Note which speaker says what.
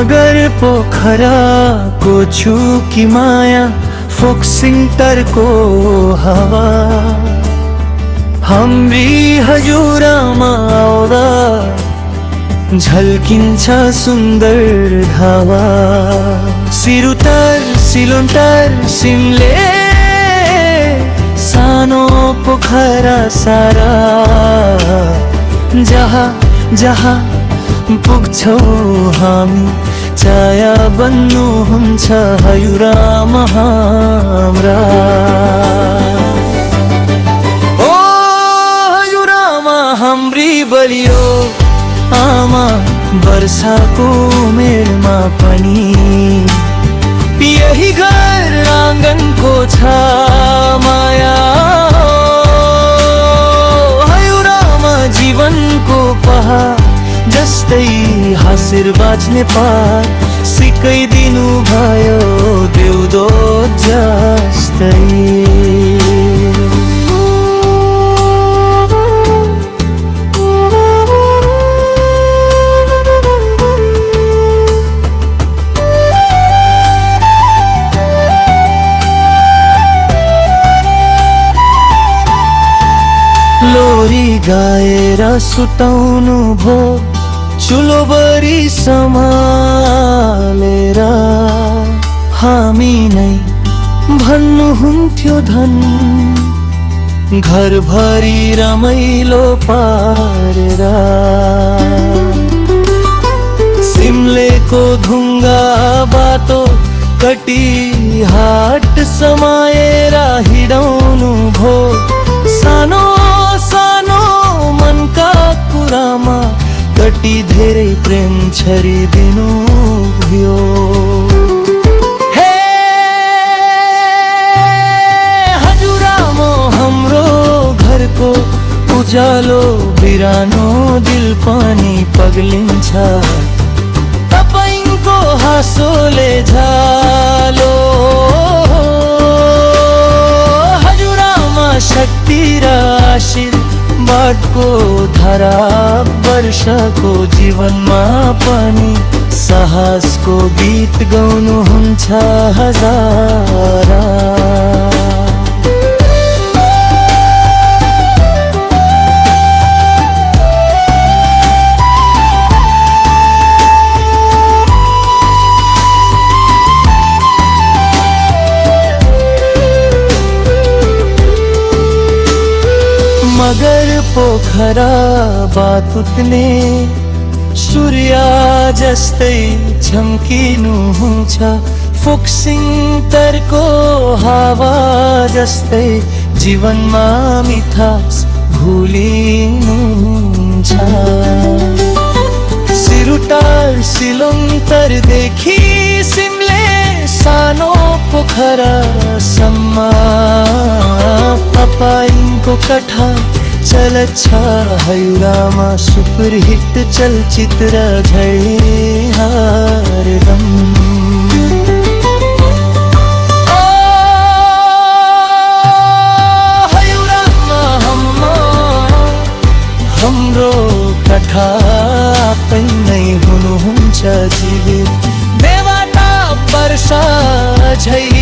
Speaker 1: मगर पोखराको छु कि माया फोक्सिङ तर्को हावा हाम्री हजुरमा आउँदा झल्किन्छ सुन्दर धावा सिरुतर सिलुन्टर सिमले सानो पोखरा सारा जहाँ जहाँ पुग्छौ हामी छाया बन्नुहुन्छ हजुरमा हाम्रा ओ हजुरमा हाम्री बलियो आमा वर्षाको मेलमा पनि यही घर आँगनको छ माया हजुरमा जीवनको पहाड जस्तै हाँसेर बाँच्ने पार सिकाइदिनु भयो देवदूत जस्तै लोरी गाएर सुताउनु भो चुलोबरी सम्हालेर हामी नै भन्नुहुन्थ्यो धन घरभरि रमाइलो पारेर सिमलेको ढुङ्गा बाटो कटिहाट समाएर हिँडाउनु भो सानो सानो मनका कुरामा कति धेरै प्रेम छरिदिनु भयो हे हजुरमा हाम्रो घरको उज्यालो बिरानो दिल पनि पग्लिन्छ तपाईको हाँसोले झालो हजुरमा शक्ति र आशीर्वादको धारा वर्षको जीवनमा पनि साहसको गीत गाउनुहुन्छ हजारा मगर पोखरा बातुत्ने सूर्य जस्तै झम्किनुहुन्छ फोक्सिङ तर्को हावा जस्तै जीवनमा मिठास भुलिनुहुन्छ सिरुटार सिलुङतरदेखि सिमले सानो पोखरासम्म तपाईको कथा चल्छ हजुरमा सुपरहिट चलचित्र झै हरदम हजुरमा हाम्रो कथा नै हुनुहुन्छ जीवित देवता वर्षा झै